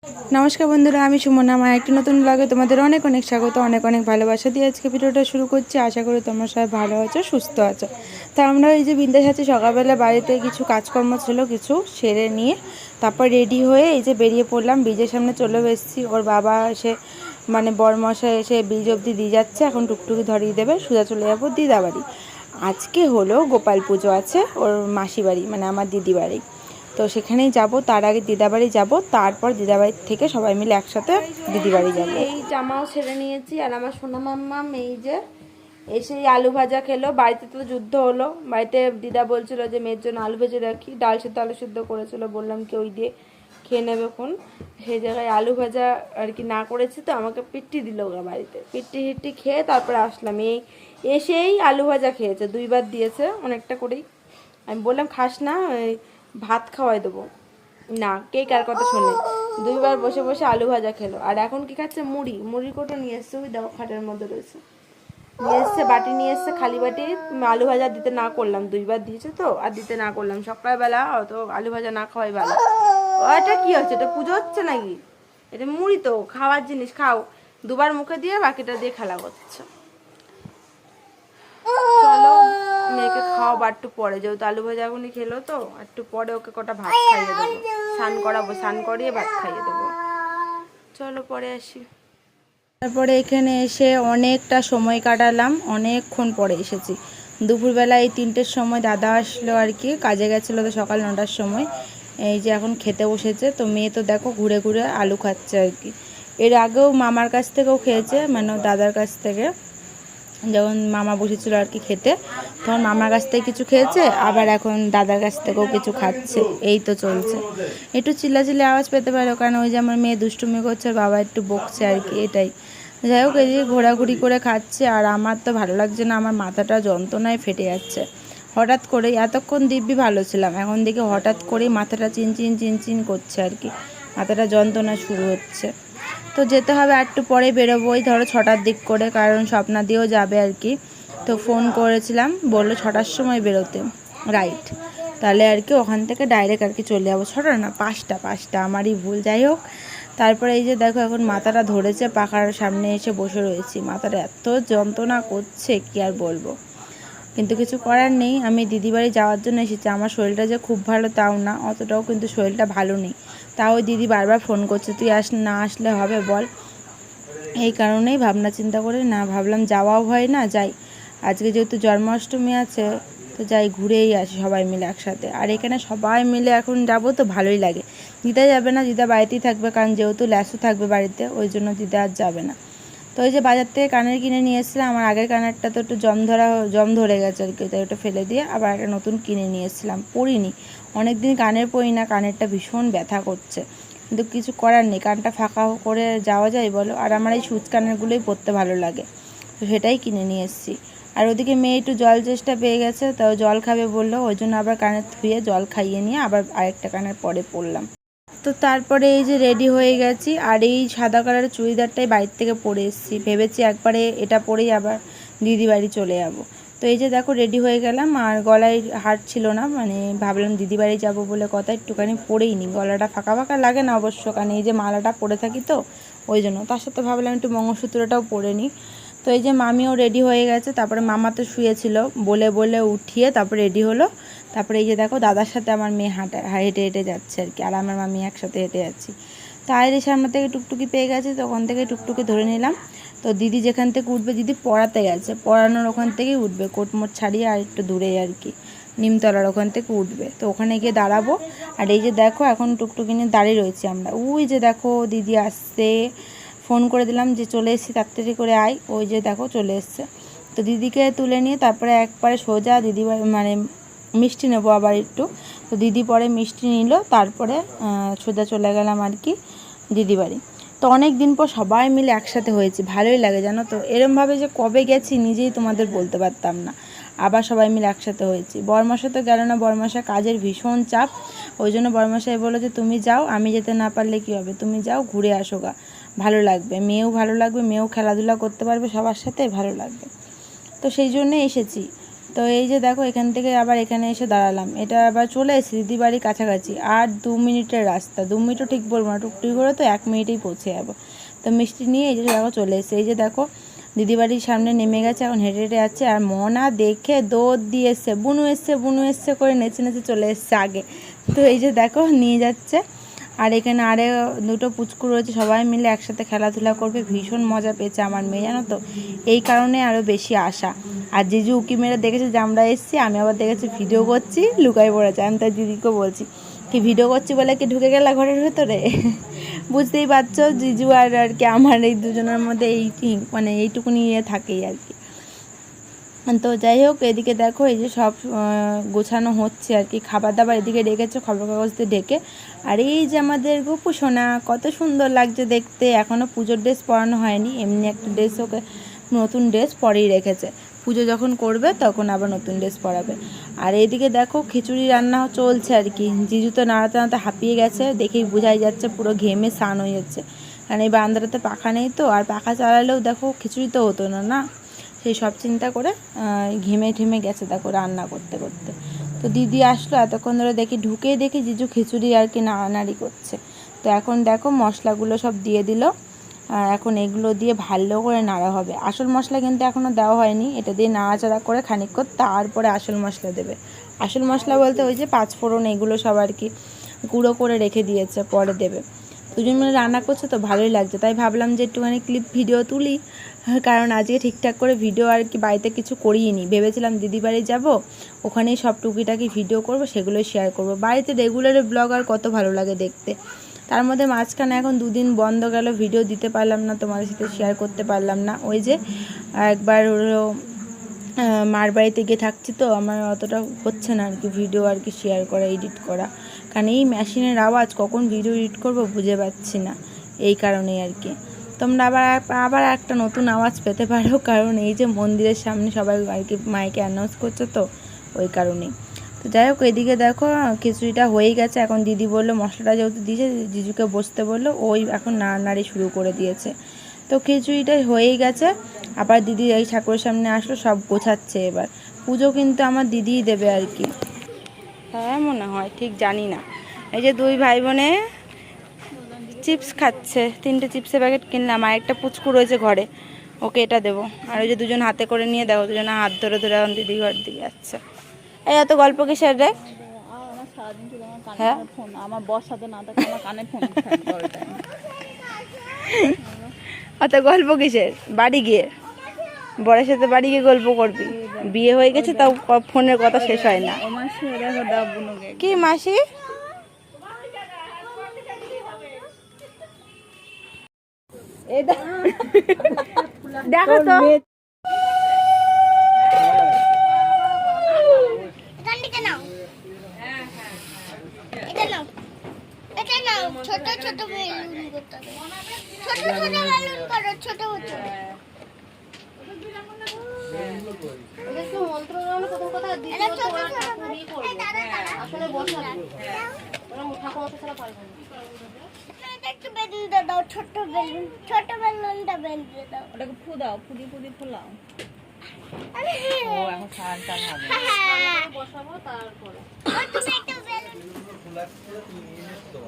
नमस्कार बंधुरा आमी सुमना আমার একটি নতুন ব্লগে তোমাদের অনেক অনেক স্বাগত অনেক অনেক ভালোবাসা দিয়ে আজকে ভিডিওটা শুরু করছি। আশা করি তোমরা সবাই ভালো আছো সুস্থ আছো। তো আমরা এই যে বিন্দাস আছি, সকালবেলা বাড়িতে কিছু কাজকর্ম ছিল, কিছু সেরে নিয়ে তারপর রেডি হয়ে এই যে বেরিয়ে পড়লাম। ব্রিজের সামনে চলে এসেছি। ওর বাবা এসে মানে বরমশাই এসে ব্রিজ অবধি দিয়ে যাচ্ছে, এখন টুকটুকি ধরিয়ে দেবে, সোজা চলে যাবো দিদা বাড়ি। আজকে হলো গোপাল পুজো আছে ওর মাসি বাড়ি, মানে আমার দিদি বাড়ি। তো সেখানেই যাব, তার আগে দিদাবাড়ি যাব, তারপর দিদাবাড়ি থেকে সবাই মিলে একসাথে দিদিবাড়ি যাব। এই জামাও ছেড়ে নিয়েছি আর আমার সোনা মাম্মাম এই যে এসেই আলু ভাজা খেলো। বাড়িতে তো যুদ্ধ হলো, বাড়িতে দিদা বলছিল যে মেয়ের জন্য আলু ভেজে রাখি, ডাল সেদ্ধ আলু সেদ্ধ করেছিল, বললাম কি ওই দিয়ে খেয়ে নেবে কোন, সেই জায়গায় আলু ভাজা আর কি না করেছি, তো আমাকে পিট্টি দিল ওরা বাড়িতে। পিট্টি হিট্টি খেয়ে তারপরে আসলাম। এই এসেই আলু ভাজা খেয়েছে, দুইবার দিয়েছে অনেকটা করেই। আমি বললাম খাস না, ভাত খাওয়াই দেবো না, কে কার কথা শোনে। দুইবার বসে বসে আলু ভাজা খেলো। আর এখন কি খাচ্ছে, মুড়ির কোটো নিয়ে এসছে, ওই দেখো খাটের মধ্যে রয়েছে, নিয়ে এসছে বাটি নিয়ে এসছে, খালি বাটি। আলু ভাজা দিতে না করলাম, দুইবার দিয়েছে তো আর দিতে না করলাম। সকালবেলা অত আলু ভাজা না খাওয়াই ভালো। ওটা কি হচ্ছে, এটা পুজো হচ্ছে নাকি? এটা মুড়ি তো, খাওয়ার জিনিস, খাও। দুবার মুখে দিয়ে বাকিটা দিয়ে খেলা করছে। চলো মেয়েকে খাওয়াবো একটু পরে, যেহেতু আলু ভাজা এখনই খেলো, তো একটু পরে ওকে কটা ভাত খাইয়ে দেবো, স্নান করাবো, স্নান করিয়ে ভাত খাইয়ে দেবো। চলো পরে আসি। তারপরে এখানে এসে অনেকটা সময় কাটালাম, অনেকক্ষণ পরে এসেছি। দুপুরবেলা এই 3টের সময় দাদা আসলো আর কি, কাজে গেছিলো তো সকাল 9টার সময়। এই যে এখন খেতে বসেছে, তো মেয়ে তো দেখো ঘুরে ঘুরে আলু খাচ্ছে আর কি। এর আগেও মামার কাছ থেকেও খেয়েছে, মানে দাদার কাছ থেকে, যখন মামা বসেছিল আর কি খেতে, তখন মামার কাছ থেকে কিছু খেয়েছে, আবার এখন দাদার কাছ থেকেও কিছু খাচ্ছে। এই তো চলছে। একটু চিল্লাচিল্লি আওয়াজ পেতে পারো, কারণ ওই যে আমার মেয়ে দুষ্টুমি করছে, বাবা একটু বকছে আর কি, এটাই। যাই হোক, এই যে ঘোরাঘুরি করে খাচ্ছে, আর আমার তো ভালো লাগছে না, আমার মাথাটা যন্ত্রণায় ফেটে যাচ্ছে। হঠাৎ করে এতক্ষণ দিব্যি ভালো ছিলাম, এখন দেখে হঠাৎ করেই মাথাটা চিনচিন চিনচিন করছে আর কি, মাথাটা যন্ত্রণা শুরু হচ্ছে। তো যেতে হবে, একটু পরে বেরোবো, ওই ধরো 6টার দিক করে, কারণ স্বপ্না দিয়েও যাবে আর কি। তো ফোন করেছিলাম, বললো 6টার সময় বেরোতে, রাইট। তাহলে আর কি ওখান থেকে ডাইরেক্ট আর কি চলে যাবো। 6টা না, 5টা, আমারই ভুল। যাই হোক, তারপরে এই যে দেখো এখন মাথাটা ধরেছে, পাখার সামনে এসে বসে রয়েছি, মাথাটা এত যন্ত্রণা করছে কি আর বলবো, কিন্তু কিছু করার নেই। আমি দিদিবাড়ি যাওয়ার জন্য এসেছি। আমার শরীরটা যে খুব ভালো তাও না, অতটাও কিন্তু শরীরটা ভালো নেই। তাও দিদি বারবার ফোন করছে, তুই না আসলে হবে বল। এই কারণেই ভাবনা চিন্তা করে না, ভাবলাম যাওয়াও হয় না, যাই আজকে যেহেতু জন্মাষ্টমী আছে, তো যাই ঘুরেই আসি সবাই মিলে একসাথে। আর এখানে সবাই মিলে এখন যাবো তো ভালোই লাগে। দিদা যাবে না, দিদা বাড়িতেই থাকবে, কারণ যেহেতু ল্যাসু থাকবে বাড়িতে, ওই জন্য দিদা আর যাবে না। তো ওই যে বাজার থেকে কানের কিনে নিয়ে এসেছিলাম, আমার আগের কানেরটা তো একটু জম ধরে গেছে আর কি, তাই ওটা ফেলে দিয়ে আবার একটা নতুন কিনে নিয়ে এসেছিলাম। পরিনি, অনেক দিন কানের পরি না, কানেরটা ভীষণ ব্যথা করছে, কিন্তু কিছু করার নেই, কানটা ফাঁকা করে যাওয়া যায় বলো। আর আমার এই সুচ কানেরগুলোই পরতে ভালো লাগে, তো সেটাই কিনে নিয়ে এসেছি। আর ওদিকে মেয়ে একটু জল চেষ্টা পেয়ে গেছে, তাও জল খাবে বললো, ওই জন্য আবার কানের ধুয়ে জল খাইয়ে নিয়ে আবার আরেকটা কানের পরে পরলাম। তো তারপরে এই যে রেডি হয়ে গেছি, আর এই সাদা কালারের চুড়িদারটাই বাড়ির থেকে পরে এসেছি, ভেবেছি একবারে এটা পরেই আবার দিদি বাড়ি চলে যাব। তো এই যে দেখো রেডি হয়ে গেলাম, আর গলায় হার ছিল না, মানে ভাবলাম দিদি বাড়ি যাবো বলে কথা, একটুখানি পরেই নি, গলাটা ফাঁকা ফাঁকা লাগে না অবশ্য, কারণ এই যে মালাটা পরে থাকি তো ওই জন্য, তার সাথে ভাবলাম একটু মঙ্গলসূত্রটাও পরে নিই। তো এই যে মামিও রেডি হয়ে গেছে, তারপরে মামা তো শুয়েছিল, বলে বলে উঠিয়ে তারপরে রেডি হলো। তারপরে এই যে দেখো দাদার সাথে আমার মেয়ে হেঁটে হেঁটে যাচ্ছে আর কি, আর আমার মামি একসাথে হেঁটে যাচ্ছি। তো আয়ের সামনে থেকে টুকটুকি পেয়ে গেছে, তো ওখান থেকে টুকটুকি ধরে নিলাম। তো দিদি যেখান থেকে উঠবে, দিদি পড়াতে গেছে, পড়ানোর ওখান থেকেই উঠবে, কোটমোট ছাড়িয়ে আর একটু দূরে আর কি, নিমতলার ওখান থেকে উঠবে, তো ওখানে গিয়ে দাঁড়াবো। আর এই যে দেখো এখন টুকটুকি নিয়ে দাঁড়িয়ে রয়েছি আমরা, ওই যে দেখো দিদি আসছে, ফোন করে দিলাম যে চলে এসেছি, তাড়াতাড়ি করে আয়, ওই যে দেখো চলে এসছে। তো দিদিকে তুলে নিয়ে তারপরে একবারে সোজা দিদি মানে মিষ্টি নেবো আবার একটু, তো দিদি পরে মিষ্টি নিল, তারপরে সোজা চলে গেলাম আর কি দিদি বাড়ি। তো অনেক দিন পর সবাই মিলে একসাথে হয়েছি, ভালোই লাগে জানো তো, এরমভাবে যে কবে গেছি নিজেই তোমাদের বলতে পারতাম না। আবার সবাই মিলে একসাথে হয়েছি। বরমাসা তো গেল না, বরমাসা কাজের ভীষণ চাপ, ওই জন্য বরমাসাই বললো যে তুমি যাও, আমি যেতে না পারলে কী হবে, তুমি যাও ঘুরে আসো গা, ভালো লাগবে, মেয়েও ভালো লাগবে, মেয়েও খেলাধুলা করতে পারবে সবার সাথে, ভালো লাগবে। তো সেই জন্যে এসেছি। তো এই যে দেখো এখান থেকে আবার এখানে এসে দাঁড়ালাম, এটা আবার চলে এসেছি দিদি বাড়ির কাছাকাছি। আর 2 মিনিটের রাস্তা, 2 মিনিটও ঠিক বলবো না, টুকটুকি করে তো 1 মিনিটেই পৌঁছে যাবো। তো মিষ্টি নিয়ে এই যে দেখো চলে এসেছে। এই যে দেখো দিদি বাড়ির সামনে নেমে গেছে, এখন হেঁটে হেঁটে যাচ্ছে। আর মনা দেখে দৌড় দিয়ে এসছে, বুনু এসছে করে নেচে নেচে চলে এসছে আগে। তো এই যে দেখো নিয়ে যাচ্ছে। আর এখানে আরে 2টো পুচকু রয়েছে, সবাই মিলে একসাথে খেলাধুলা করবে। ভীষণ মজা পেয়েছে আমার মেয়ে, জানো তো, এই কারণে আরও বেশি আশা। আর জিজু উকি মেরে দেখেছে যে আমরা এসেছি, আমি আবার দেখেছি ভিডিও করছি, লুকাই পড়েছে। আমি তাই দিদিকে বলছি কি ভিডিও করছি বলে কি ঢুকে গেলা ঘরের ভেতরে। বুঝতেই পারছো জিজু আর কি আমার এই দুজনের মধ্যে মানে এইটুকুনি থাকেই আর কি। তো যাই হোক, এদিকে দেখো এই যে সব গোছানো হচ্ছে আর কি, খাবার দাবার এদিকে রেখেছো খবর কাগজ দিয়ে ঢেকে। আর এই যে আমাদের গপু সোনা, কত সুন্দর লাগছে দেখতে। এখনও পুজোর ড্রেস পরানো হয়নি, এমনি একটা ড্রেস ওকে নতুন ড্রেস পরেই রেখেছে, পুজো যখন করবে তখন আবার নতুন ড্রেস পরাবে। আর এইদিকে দেখো খিচুড়ি রান্না চলছে আর কি। জিজু তো নাড়াতে নাড়াতে হাঁপিয়ে গেছে, দেখেই বোঝাই যাচ্ছে পুরো ঘেমে স্নান হয়ে যাচ্ছে। কারণ এই বারান্দাটাতে পাখা নেই তো, আর পাখা চালালেও দেখো খিচুড়ি তো হতো না না, সেই সব চিন্তা করে ঘেমে ঠেমে গেছে দেখো রান্না করতে করতে। তো দিদি আসলো, এতক্ষণ ধরে দেখি জিজু খিচুড়ি আর কি নাড়ানাড়ি করছে। তো এখন দেখো মশলাগুলো সব দিয়ে দিল, এখন এগুলো দিয়ে ভালো করে নাড়া হবে। আসল মশলা কিন্তু এখনও দেওয়া হয়নি, এটা দিয়ে নাড়াচাড়া করে খানিকক্ষণ তারপরে আসল মশলা দেবে। আসল মশলা বলতে ওই যে 5 ফোড়ন এগুলো সব আর কি গুঁড়ো করে রেখে দিয়েছে, পরে দেবে। দুজন মিলে রান্না করছে তো ভালোই লাগছে, তাই ভাবলাম যে একটুখানি ক্লিপ ভিডিও তুলি। কারণ আজকে ঠিকঠাক করে ভিডিও আর কি বাড়িতে কিছু করিনি, ভেবেছিলাম দিদি বাড়ি যাবো, ওখানেই সব টুকিটাকি ভিডিও করব, সেগুলোই শেয়ার করব। বাড়িতে রেগুলার ব্লগ আর কত ভালো লাগে দেখতে। তার মধ্যে মাঝখানে এখন 2 দিন বন্ধ গেল, ভিডিও দিতে পারলাম না, তোমাদের সাথে শেয়ার করতে পারলাম না। ওই যে একবার হলো মার বাড়িতে গিয়ে থাকছি তো আমার অতটা হচ্ছে না আর কি ভিডিও আর কি শেয়ার করা, এডিট করা। কারণ এই মেশিনের আওয়াজ কখন ভিডিও এডিট করব বুঝে পাচ্ছি না, এই কারণেই আর কি। তোমরা আবার একটা নতুন আওয়াজ পেতে পারো, কারণ এই যে মন্দিরের সামনে সবাই আর কি মাইকে অ্যানাউন্স করছে তো, ওই কারণেই। তো যাই হোক এদিকে দেখো খিচুড়িটা হয়েই গেছে। এখন দিদি বললো মশলাটা যেহেতু দিয়েছে, জিজুকে বসতে বললো, ওই এখন নাড়ানাড়ি শুরু করে দিয়েছে। তো খিচুড়িটা হয়েই গেছে। আবার দিদি এই ঠাকুরের সামনে আসলো, সব গোছাচ্ছে এবার। পুজো কিন্তু আমার দিদিই দেবে আর কি, হ্যাঁ মনে হয়, ঠিক জানি না। এই যে 2 ভাই বোনে চিপস খাচ্ছে, 3টে চিপসের প্যাকেট কিনলাম, আর একটা পুচকু রয়েছে ঘরে, ওকে এটা দেবো। আর ওই যে 2জন হাতে করে নিয়ে দেখো, 2জনে হাত ধরে ধরে এখন দিদি ঘর দিকে যাচ্ছে। এই এত গল্প কিসের রে? হ্যাঁ আমার বস সাথে না থাকে আমার কানে ফোন অত গল্প কিসের? বাড়ি গিয়ে বরের সাথে বাড়ি গিয়ে গল্প করবি, বিয়ে হয়ে গেছে তাও ফোনের কথা শেষ হয় না। কি মাসি? দেখো তো ছোট ছোট বেলুন করতে হবে, ছোট ছোট বেলুন করো, ছোট ছোট। একটু মন্ত্র নামে প্রথম কথা দিতে তো ওরা ঠাকুরই করবে, আসলে বসাবে ওরা ঠাকুর ছাড়া পারবে না। এটা একটু বেলুন দাও, ছোট বেলুনটা বেলুন দাও, ওটাকে ফু দাও, ফুদি ফুলাও। ও এখন সারাটা হবে বসাবো তারপরে ওই তুমি একটা বেলুন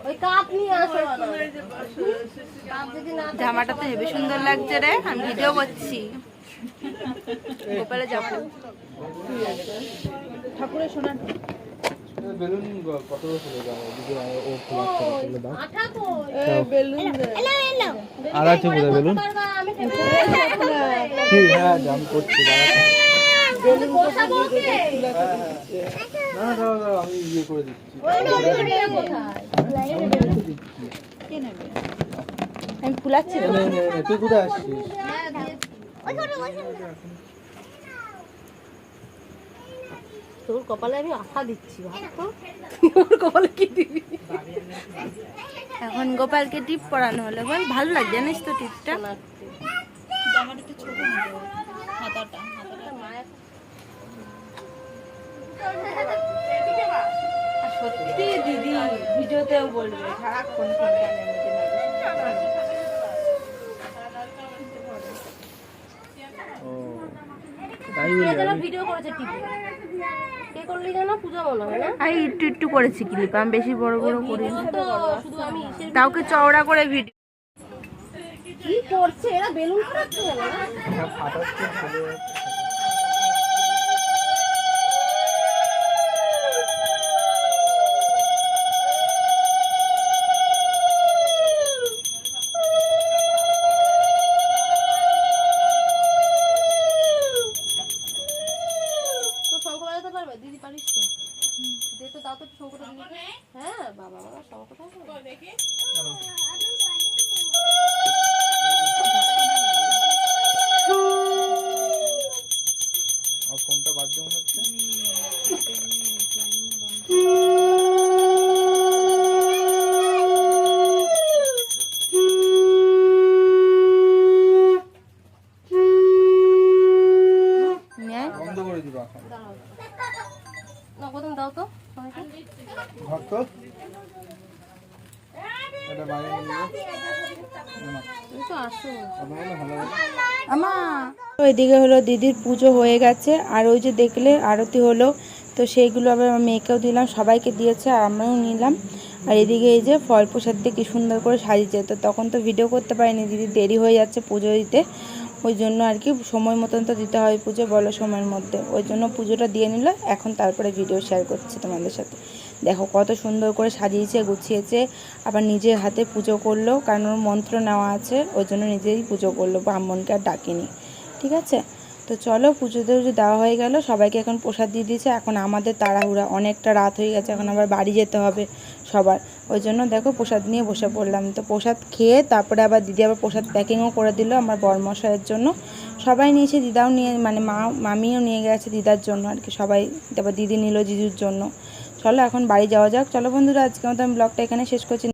ওই কাপ নিয়ে আসো। জামাটা তো হেবি সুন্দর লাগছে রে, আমি ভিডিও করছি। গোপালের জামা ঠাকুরের সোনা বেলুন কত ফুলে যাবে দিদি ও ফুলে দাও বেলুন আর আছে কোথায় বেলুন কি হ্যাঁ আমি করছি বেলুন বসাবো কি না দাও আমি ইয়ে করে দিচ্ছি আমি ফুলাচ্ছি। তুই কোথায় আসছিস? তোর কপালে আমি আঠা দিচ্ছি, তোর কপালে কি দিবি? এখন গোপালকে টিপ পরানো হলো, বল ভালো লাগে জানিস তো টিপটা। জামাটা একটু ছোট হাতাটা সত্যি দিদি ভিডিওতেও বলবে সারাক্ষণ তাই কে যেন ভিডিও করেছে টিভি, কে করলি জানো? পূজা মনে হয় না? আমি একটু একটু করেছি ক্লিপ, আমি বেশি বড় বড় করিনি। তো শুধু আমি ইসের কাউকে চওড়া করে ভিডিও। কি করছে এরা? বেলুন ফাটাচ্ছে কেন না? হ্যাঁ, ফাটাচ্ছে চলে যাচ্ছে। তো শঙ্খ বাজাতে পারবে? দিদি পারিস তো? দে তো, দাও তো শঙ্খটা দিদিকে। হ্যাঁ বাবা, বাবা শঙ্খটা দেখি। আমার ফোনটা বাজছে মনে হচ্ছে। বন্ধ করে দিবা এখন। না প্রথম দাও তো সবাইকে। ধর তো এটা বাইরে নিয়ে যাবো। না, তুমি তো আসো। কথা বলো ভালো করে। তো এদিকে হলো দিদির পুজো হয়ে গেছে, আর ওই যে দেখলে আরতি হলো, তো সেইগুলো আবার আমার মেয়েকেও দিলাম, সবাইকে দিয়েছে আর আমরাও নিলাম। আর এদিকে এই যে ফল প্রসাদ দিয়ে কি সুন্দর করে সাজিয়েছে, তো তখন তো ভিডিও করতে পারিনি, দিদি দেরি হয়ে যাচ্ছে পুজো দিতে, ওই জন্য আর কি সময় মতন তো দিতে হয় পুজো, বলো সময়ের মধ্যে, ওই জন্য পুজোটা দিয়ে নিল। এখন তারপরে ভিডিও শেয়ার করছি তোমাদের সাথে। দেখো কত সুন্দর করে সাজিয়েছে, গুছিয়েছে, আবার নিজের হাতে পুজো করলো, কারণ ওর মন্ত্র নেওয়া আছে, ওই জন্য নিজেই পুজো করলো, ব্রাহ্মণকে আর ডাকিনি। ঠিক আছে, তো চলো পুজোতে দেওয়া হয়ে গেল, সবাইকে এখন প্রসাদ দিয়ে দিয়েছে। এখন আমাদের তাড়াহুড়া, অনেকটা রাত হয়ে গেছে, এখন আবার বাড়ি যেতে হবে সবার, ওই জন্য দেখো প্রসাদ নিয়ে বসে পড়লাম। তো প্রসাদ খেয়ে তারপরে আবার দিদি আবার প্রসাদ প্যাকিংও করে দিল আমার বরমশাইয়ের জন্য। সবাই নিয়েছে, দিদাও নিয়ে, মানে মামিও নিয়ে গেছে দিদার জন্য আর কি, সবাই। তারপর দিদি নিল জিজুর জন্য। চলো এখন বাড়ি যাওয়া যাক। চলো বন্ধুরা, আজকে মতো আমি ব্লগটা এখানে শেষ করছি।